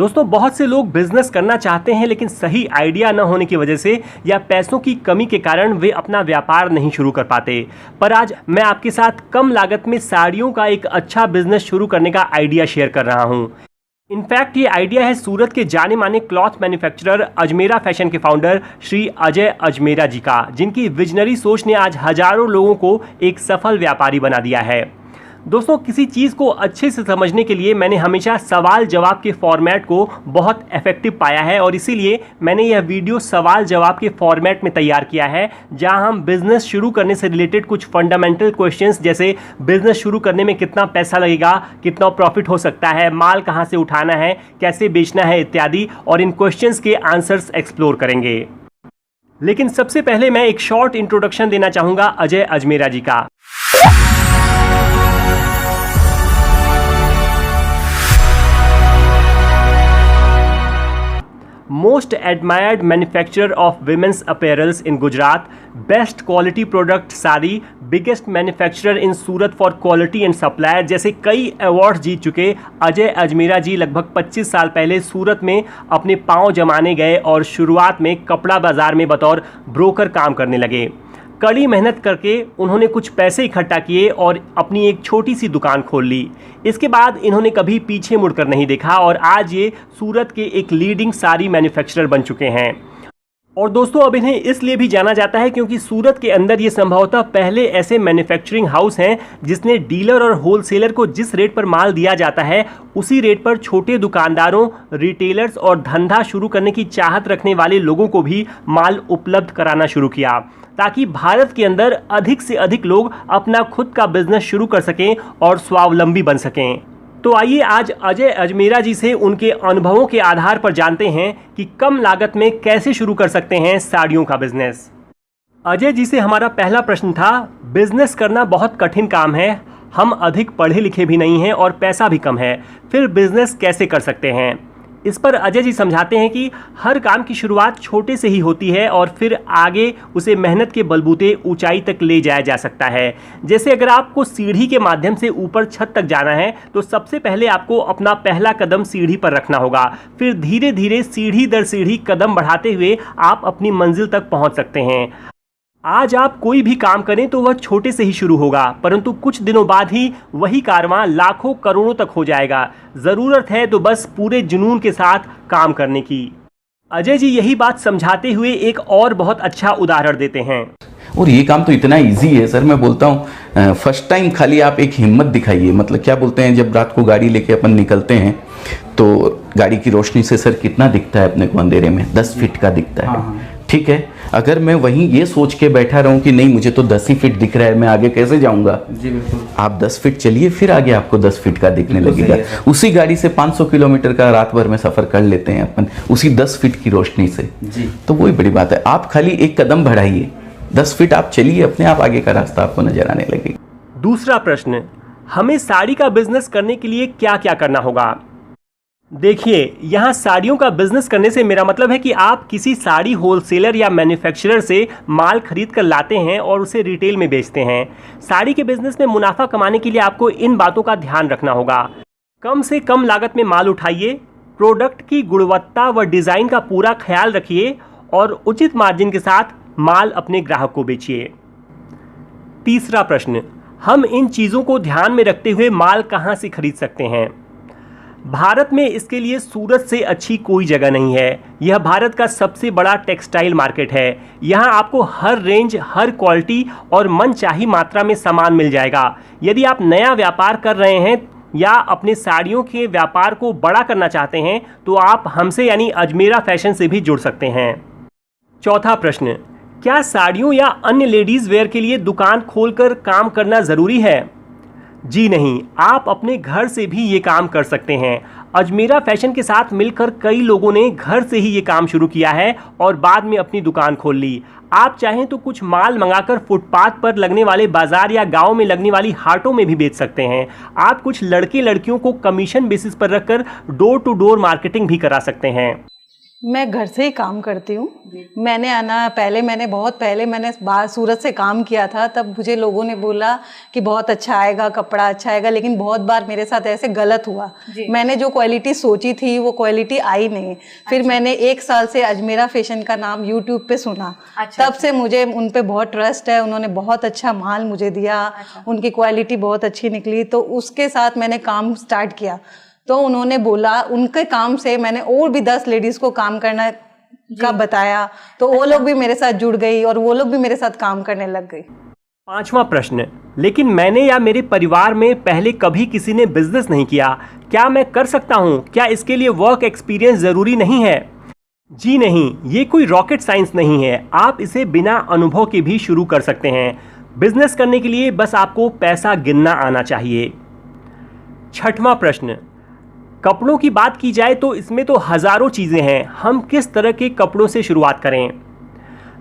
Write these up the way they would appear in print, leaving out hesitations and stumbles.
दोस्तों बहुत से लोग बिजनेस करना चाहते हैं लेकिन सही आइडिया न होने की वजह से या पैसों की कमी के कारण वे अपना व्यापार नहीं शुरू कर पाते। पर आज मैं आपके साथ कम लागत में साड़ियों का एक अच्छा बिजनेस शुरू करने का आइडिया शेयर कर रहा हूं। इनफैक्ट ये आइडिया है सूरत के जाने माने क्लॉथ मैन्युफैक्चरर अजमेरा फैशन के फाउंडर श्री अजय अजमेरा जी का, जिनकी विजनरी सोच ने आज हजारों लोगों को एक सफल व्यापारी बना दिया है। दोस्तों किसी चीज़ को अच्छे से समझने के लिए मैंने हमेशा सवाल जवाब के फॉर्मेट को बहुत इफेक्टिव पाया है और इसीलिए मैंने यह वीडियो सवाल जवाब के फॉर्मेट में तैयार किया है, जहां हम बिजनेस शुरू करने से रिलेटेड कुछ फंडामेंटल क्वेश्चंस जैसे बिजनेस शुरू करने में कितना पैसा लगेगा, कितना प्रॉफिट हो सकता है, माल कहां से उठाना है, कैसे बेचना है इत्यादि, और इन क्वेश्चंस के आंसर्स एक्सप्लोर करेंगे। लेकिन सबसे पहले मैं एक शॉर्ट इंट्रोडक्शन देना चाहूँगा अजय अजमेरा जी का। Most admired manufacturer of women's apparels in Gujarat, best quality product saree, biggest manufacturer in Surat for quality and supplier जैसे कई अवार्ड जीत चुके अजय अजमेरा जी लगभग 25 साल पहले सूरत में अपने पांव जमाने गए और शुरुआत में कपड़ा बाजार में बतौर ब्रोकर काम करने लगे। कड़ी मेहनत करके उन्होंने कुछ पैसे इकट्ठा किए और अपनी एक छोटी सी दुकान खोल ली। इसके बाद इन्होंने कभी पीछे मुड़कर नहीं देखा और आज ये सूरत के एक लीडिंग साड़ी मैन्युफैक्चरर बन चुके हैं। और दोस्तों अब इन्हें इसलिए भी जाना जाता है क्योंकि सूरत के अंदर ये संभवतः पहले ऐसे मैन्युफैक्चरिंग हाउस हैं जिसने डीलर और होलसेलर को जिस रेट पर माल दिया जाता है उसी रेट पर छोटे दुकानदारों, रिटेलर्स और धंधा शुरू करने की चाहत रखने वाले लोगों को भी माल उपलब्ध कराना शुरू किया, ताकि भारत के अंदर अधिक से अधिक लोग अपना खुद का बिजनेस शुरू कर सकें और स्वावलंबी बन सकें। तो आइए आज अजय अजमेरा जी से उनके अनुभवों के आधार पर जानते हैं कि कम लागत में कैसे शुरू कर सकते हैं साड़ियों का बिजनेस। अजय जी से हमारा पहला प्रश्न था, बिजनेस करना बहुत कठिन काम है, हम अधिक पढ़े लिखे भी नहीं हैं और पैसा भी कम है, फिर बिजनेस कैसे कर सकते हैं। इस पर अजय जी समझाते हैं कि हर काम की शुरुआत छोटे से ही होती है और फिर आगे उसे मेहनत के बलबूते ऊंचाई तक ले जाया जा सकता है। जैसे अगर आपको सीढ़ी के माध्यम से ऊपर छत तक जाना है तो सबसे पहले आपको अपना पहला कदम सीढ़ी पर रखना होगा, फिर धीरे धीरे सीढ़ी दर सीढ़ी कदम बढ़ाते हुए आप अपनी मंजिल तक पहुंच सकते हैं। आज आप कोई भी काम करें तो वह छोटे से ही शुरू होगा, परंतु कुछ दिनों बाद ही वही कारवां लाखों करोड़ों तक हो जाएगा। जरूरत है तो बस पूरे जुनून के साथ काम करने की। अजय जी यही बात समझाते हुए एक और बहुत अच्छा उदाहरण देते हैं। और ये काम तो इतना इजी है सर, मैं बोलता हूँ फर्स्ट टाइम खाली आप एक हिम्मत दिखाइए। मतलब क्या बोलते हैं, जब रात को गाड़ी लेके अपन निकलते हैं तो गाड़ी की रोशनी से सर कितना दिखता है अपने को अंधेरे में, 10 फीट का दिखता है। ठीक है, अगर मैं वहीं ये सोच के बैठा रहूं कि नहीं मुझे तो 10 ही फीट दिख रहा है, मैं आगे कैसे जाऊंगा। जी बिल्कुल। आप 10 फीट चलिए, फिर आगे आपको 10 फीट का दिखने लगेगा। उसी गाड़ी से 500 किलोमीटर का रात भर में सफर कर लेते हैं अपन, उसी 10 फीट की रोशनी से। जी। तो वही बड़ी बात है, आप खाली एक कदम बढ़ाइए, 10 फीट आप चलिए, अपने आप आगे का रास्ता आपको नजर आने लगेगा। दूसरा प्रश्न, हमें साड़ी का बिजनेस करने के लिए क्या क्या करना होगा। देखिए यहाँ साड़ियों का बिजनेस करने से मेरा मतलब है कि आप किसी साड़ी होलसेलर या मैन्युफैक्चरर से माल खरीद कर लाते हैं और उसे रिटेल में बेचते हैं। साड़ी के बिजनेस में मुनाफा कमाने के लिए आपको इन बातों का ध्यान रखना होगा। कम से कम लागत में माल उठाइए, प्रोडक्ट की गुणवत्ता व डिज़ाइन का पूरा ख्याल रखिए और उचित मार्जिन के साथ माल अपने ग्राहक को बेचिए। तीसरा प्रश्न, हम इन चीज़ों को ध्यान में रखते हुए माल कहाँ से खरीद सकते हैं। भारत में इसके लिए सूरत से अच्छी कोई जगह नहीं है। यह भारत का सबसे बड़ा टेक्सटाइल मार्केट है। यहाँ आपको हर रेंज, हर क्वालिटी और मनचाही मात्रा में सामान मिल जाएगा। यदि आप नया व्यापार कर रहे हैं या अपने साड़ियों के व्यापार को बड़ा करना चाहते हैं तो आप हमसे यानी अजमेरा फैशन से भी जुड़ सकते हैं। चौथा प्रश्न, क्या साड़ियों या अन्य लेडीज़ वेयर के लिए दुकान खोलकर काम करना ज़रूरी है। जी नहीं, आप अपने घर से भी ये काम कर सकते हैं। अजमेरा फैशन के साथ मिलकर कई लोगों ने घर से ही ये काम शुरू किया है और बाद में अपनी दुकान खोल ली। आप चाहें तो कुछ माल मंगाकर फुटपाथ पर लगने वाले बाजार या गांव में लगने वाली हाटों में भी बेच सकते हैं। आप कुछ लड़के लड़कियों को कमीशन बेसिस पर रखकर डोर टू डोर मार्केटिंग भी करा सकते हैं। मैं घर से ही काम करती हूँ। पहले मैंने बाहर सूरत से काम किया था, तब मुझे लोगों ने बोला कि बहुत अच्छा आएगा, कपड़ा अच्छा आएगा, लेकिन बहुत बार मेरे साथ ऐसे गलत हुआ। मैंने जो क्वालिटी सोची थी वो क्वालिटी आई नहीं। फिर मैंने 1 साल से अजमेरा फैशन का नाम यूट्यूब पे सुना। तब से मुझे उन पे बहुत ट्रस्ट है। उन्होंने बहुत अच्छा माल मुझे दिया, उनकी क्वालिटी बहुत अच्छी निकली, तो उसके साथ मैंने काम स्टार्ट किया। तो उन्होंने बोला, उनके काम से मैंने और भी 10 लेडीज को काम करना का बताया, तो वो लोग भी मेरे साथ जुड़ गई और वो लोग भी मेरे साथ काम करने लग गई। 5वां प्रश्न, लेकिन मैंने या मेरे परिवार में पहले कभी किसी ने बिजनेस नहीं किया, क्या मैं कर सकता हूं? क्या इसके लिए वर्क एक्सपीरियंस जरूरी नहीं है? जी नहीं, ये कोई रॉकेट साइंस नहीं है। आप इसे बिना अनुभव के भी शुरू कर सकते हैं। बिजनेस करने के लिए बस आपको पैसा गिनना आना चाहिए। 6वां प्रश्न, कपड़ों की बात की जाए तो इसमें तो हज़ारों चीज़ें हैं, हम किस तरह के कपड़ों से शुरुआत करें?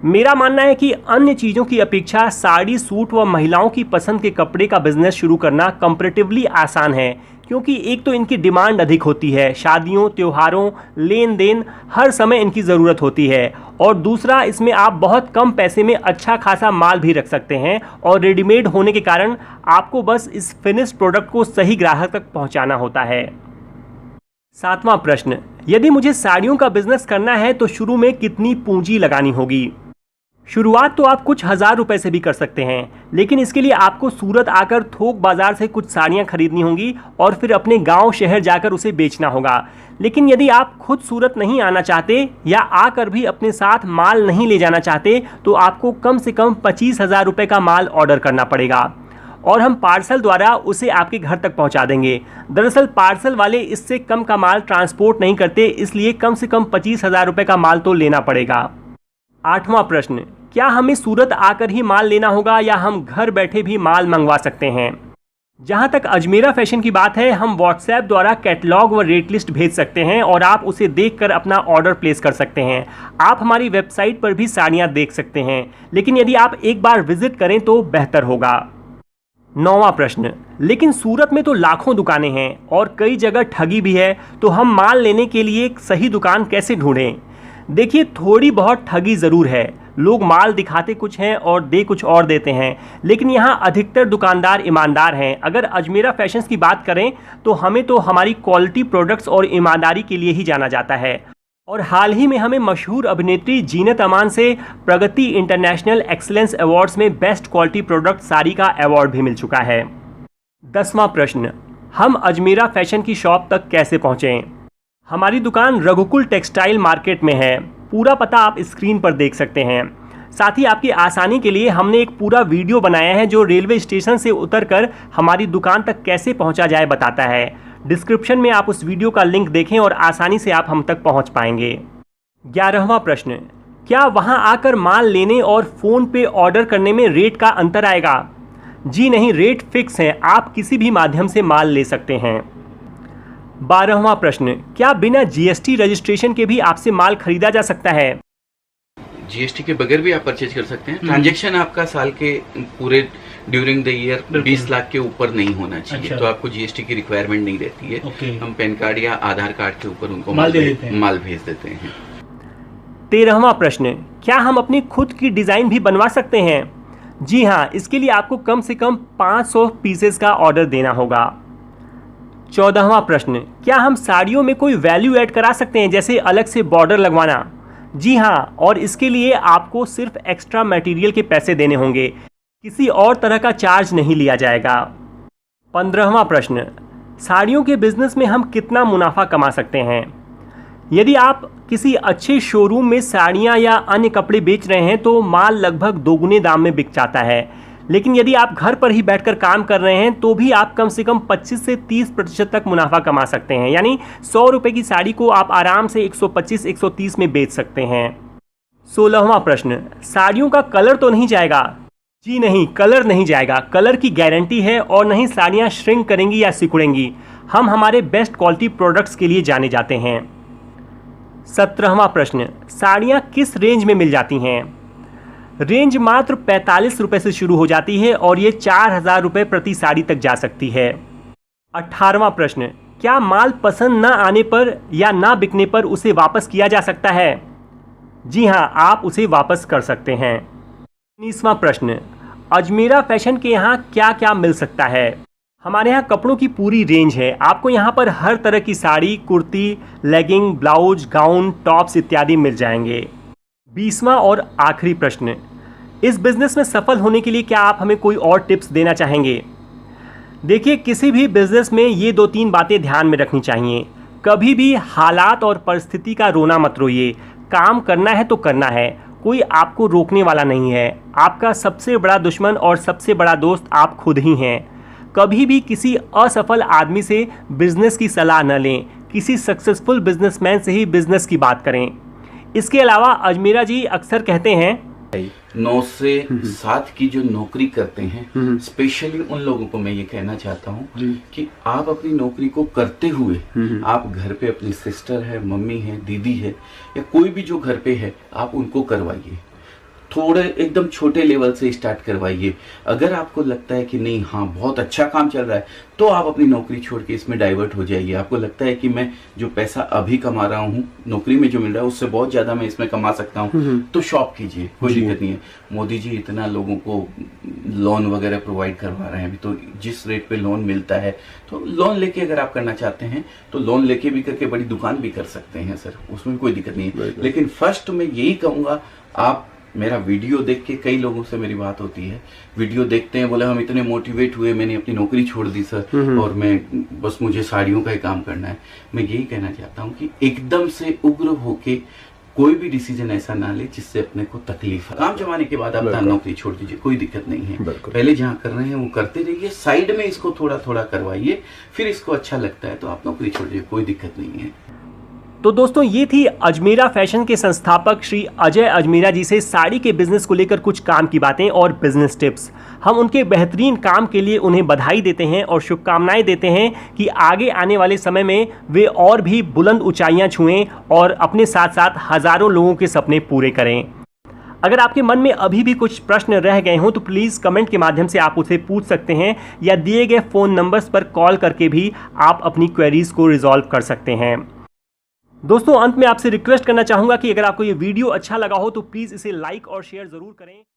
मेरा मानना है कि अन्य चीज़ों की अपेक्षा साड़ी, सूट व महिलाओं की पसंद के कपड़े का बिजनेस शुरू करना कंपैरेटिवली आसान है, क्योंकि एक तो इनकी डिमांड अधिक होती है, शादियों, त्योहारों, लेन देन हर समय इनकी ज़रूरत होती है, और दूसरा इसमें आप बहुत कम पैसे में अच्छा खासा माल भी रख सकते हैं, और रेडीमेड होने के कारण आपको बस इस फिनिश्ड प्रोडक्ट को सही ग्राहक तक पहुँचाना होता है। 7वां प्रश्न, यदि मुझे साड़ियों का बिजनेस करना है तो शुरू में कितनी पूंजी लगानी होगी? शुरुआत तो आप कुछ हज़ार रुपए से भी कर सकते हैं, लेकिन इसके लिए आपको सूरत आकर थोक बाजार से कुछ साड़ियां खरीदनी होंगी और फिर अपने गांव शहर जाकर उसे बेचना होगा। लेकिन यदि आप खुद सूरत नहीं आना चाहते या आकर भी अपने साथ माल नहीं ले जाना चाहते, तो आपको कम से कम 25,000 रुपये का माल ऑर्डर करना पड़ेगा और हम पार्सल द्वारा उसे आपके घर तक पहुंचा देंगे। दरअसल पार्सल वाले इससे कम का माल ट्रांसपोर्ट नहीं करते, इसलिए कम से कम 25,000 रुपये का माल तो लेना पड़ेगा। 8वां प्रश्न, क्या हमें सूरत आकर ही माल लेना होगा या हम घर बैठे भी माल मंगवा सकते हैं? जहां तक अजमेरा फैशन की बात है, हम व्हाट्सएप द्वारा कैटलॉग व रेट लिस्ट भेज सकते हैं और आप उसे देखकर अपना ऑर्डर प्लेस कर सकते हैं। आप हमारी वेबसाइट पर भी साड़ियां देख सकते हैं, लेकिन यदि आप एक बार विजिट करें तो बेहतर होगा। 9वां प्रश्न, लेकिन सूरत में तो लाखों दुकानें हैं और कई जगह ठगी भी है, तो हम माल लेने के लिए एक सही दुकान कैसे ढूंढें? देखिए, थोड़ी बहुत ठगी ज़रूर है। लोग माल दिखाते कुछ हैं और दे कुछ और देते हैं, लेकिन यहाँ अधिकतर दुकानदार ईमानदार हैं। अगर अजमेरा फैशंस की बात करें तो हमें तो हमारी क्वालिटी प्रोडक्ट्स और ईमानदारी के लिए ही जाना जाता है, और हाल ही में हमें मशहूर अभिनेत्री जीनत अमान से प्रगति इंटरनेशनल एक्सीलेंस अवार्ड्स में बेस्ट क्वालिटी प्रोडक्ट साड़ी का अवार्ड भी मिल चुका है। 10वां प्रश्न, हम अजमेरा फैशन की शॉप तक कैसे पहुँचें? हमारी दुकान रघुकुल टेक्सटाइल मार्केट में है। पूरा पता आप स्क्रीन पर देख सकते हैं। साथ ही आपकी आसानी के लिए हमने एक पूरा वीडियो बनाया है जो रेलवे स्टेशन से उतरकर हमारी दुकान तक कैसे पहुंचा जाए बताता है। डिस्क्रिप्शन में आप उस वीडियो का लिंक देखें और आसानी से आप हम तक पहुंच पाएंगे। 11वां प्रश्न, क्या वहां आकर माल लेने और फ़ोन पे ऑर्डर करने में रेट का अंतर आएगा? जी नहीं, रेट फिक्स हैं, आप किसी भी माध्यम से माल ले सकते हैं। 12वां प्रश्न, क्या बिना जीएसटी रजिस्ट्रेशन के भी आपसे माल खरीदा जा सकता है? जीएसटी के बगैर भी आप परचेज कर सकते हैं। ट्रांजैक्शन आपका साल के पूरे ड्यूरिंग द ईयर 20 लाख के ऊपर नहीं होना चाहिए। अच्छा। तो आपको जीएसटी की रिक्वायरमेंट नहीं रहती है। हम पैन कार्ड या आधार कार्ड के ऊपर उनको माल भेज देते हैं। 13वां प्रश्न, क्या हम अपनी खुद की डिज़ाइन भी बनवा सकते हैं? जी हाँ, इसके लिए आपको कम से कम 500 पीसेस का ऑर्डर देना होगा। 14वां प्रश्न, क्या हम साड़ियों में कोई वैल्यू ऐड करा सकते हैं, जैसे अलग से बॉर्डर लगवाना? जी हाँ, और इसके लिए आपको सिर्फ एक्स्ट्रा मटेरियल के पैसे देने होंगे, किसी और तरह का चार्ज नहीं लिया जाएगा। 15वां प्रश्न, साड़ियों के बिजनेस में हम कितना मुनाफा कमा सकते हैं? यदि आप किसी अच्छे शोरूम में साड़ियाँ या अन्य कपड़े बेच रहे हैं तो माल लगभग दोगुने दाम में बिक जाता है, लेकिन यदि आप घर पर ही बैठकर काम कर रहे हैं तो भी आप कम से कम 25 से 30% तक मुनाफा कमा सकते हैं। यानी 100 रुपये की साड़ी को आप आराम से 125-130 में बेच सकते हैं। 16वां प्रश्न, साड़ियों का कलर तो नहीं जाएगा? जी नहीं, कलर नहीं जाएगा, कलर की गारंटी है, और नहीं साड़ियाँ श्रिंक करेंगी या सिकुड़ेंगी। हम हमारे बेस्ट क्वालिटी प्रोडक्ट्स के लिए जाने जाते हैं। 17वां प्रश्न, साड़ियाँ किस रेंज में मिल जाती हैं? रेंज मात्र 45 रुपये से शुरू हो जाती है और ये 4,000 रुपये प्रति साड़ी तक जा सकती है। 18वां प्रश्न, क्या माल पसंद न आने पर या ना बिकने पर उसे वापस किया जा सकता है? जी हाँ, आप उसे वापस कर सकते हैं। 19वां प्रश्न, अजमेरा फैशन के यहाँ क्या क्या मिल सकता है? हमारे यहाँ कपड़ों की पूरी रेंज है। आपको यहाँ पर हर तरह की sari, kurti, legging, blouse, gown, tops इत्यादि मिल जाएंगे। 20वां और आखिरी प्रश्न, इस बिज़नेस में सफल होने के लिए क्या आप हमें कोई और टिप्स देना चाहेंगे? देखिए, किसी भी बिज़नेस में ये 2-3 बातें ध्यान में रखनी चाहिए। कभी भी हालात और परिस्थिति का रोना मत रोइए। काम करना है तो करना है, कोई आपको रोकने वाला नहीं है। आपका सबसे बड़ा दुश्मन और सबसे बड़ा दोस्त आप खुद ही हैं। कभी भी किसी असफल आदमी से बिजनेस की सलाह न लें, किसी सक्सेसफुल बिजनेसमैन से ही बिजनेस की बात करें। इसके अलावा अजमेरा जी अक्सर कहते हैं 9 से 7 की जो नौकरी करते हैं, स्पेशली उन लोगों को मैं ये कहना चाहता हूँ कि आप अपनी नौकरी को करते हुए आप घर पे अपनी सिस्टर है, मम्मी है, दीदी है या कोई भी जो घर पे है, आप उनको करवाइए। थोड़े एकदम छोटे लेवल से स्टार्ट करवाइए। अगर आपको लगता है कि नहीं, हाँ बहुत अच्छा काम चल रहा है, तो आप अपनी नौकरी छोड़ के इसमें डाइवर्ट हो जाइए। आपको लगता है कि मैं जो पैसा अभी कमा रहा हूँ, नौकरी में जो मिल रहा है उससे बहुत ज्यादा मैं इसमें कमा सकता हूँ, तो शॉप कीजिए, कोई दिक्कत नहीं है। मोदी जी इतना लोगों को लोन वगैरह प्रोवाइड करवा रहे हैं अभी, तो जिस रेट पे लोन मिलता है, तो लोन लेके अगर आप करना चाहते हैं तो लोन लेके भी करके बड़ी दुकान भी कर सकते हैं सर, उसमें कोई दिक्कत नहीं है। लेकिन फर्स्ट मैं यही कहूंगा, आप मेरा वीडियो देख के, कई लोगों से मेरी बात होती है, वीडियो देखते हैं, बोले हम इतने मोटिवेट हुए, मैंने अपनी नौकरी छोड़ दी सर और मैं बस मुझे साड़ियों का ही काम करना है। मैं यही कहना चाहता हूँ कि एकदम से उग्र होके कोई भी डिसीजन ऐसा ना ले जिससे अपने को तकलीफ है। काम जमाने के बाद आप नौकरी छोड़ दीजिए, कोई दिक्कत नहीं है। पहले जहाँ कर रहे हैं वो करते रहिए, साइड में इसको थोड़ा थोड़ा करवाइए, फिर इसको अच्छा लगता है तो आप नौकरी छोड़ दीजिए, कोई दिक्कत नहीं है। तो दोस्तों, ये थी अजमेरा फैशन के संस्थापक श्री अजय अजमेरा जी से साड़ी के बिजनेस को लेकर कुछ काम की बातें और बिजनेस टिप्स। हम उनके बेहतरीन काम के लिए उन्हें बधाई देते हैं और शुभकामनाएं देते हैं कि आगे आने वाले समय में वे और भी बुलंद ऊंचाइयां छुएं और अपने साथ साथ हज़ारों लोगों के सपने पूरे करें। अगर आपके मन में अभी भी कुछ प्रश्न रह गए हों तो प्लीज़ कमेंट के माध्यम से आप उसे पूछ सकते हैं या दिए गए फ़ोन नंबर्स पर कॉल करके भी आप अपनी क्वेरीज को रिजॉल्व कर सकते हैं। दोस्तों, अंत में आपसे रिक्वेस्ट करना चाहूँगा कि अगर आपको ये वीडियो अच्छा लगा हो तो प्लीज़ इसे लाइक और शेयर ज़रूर करें।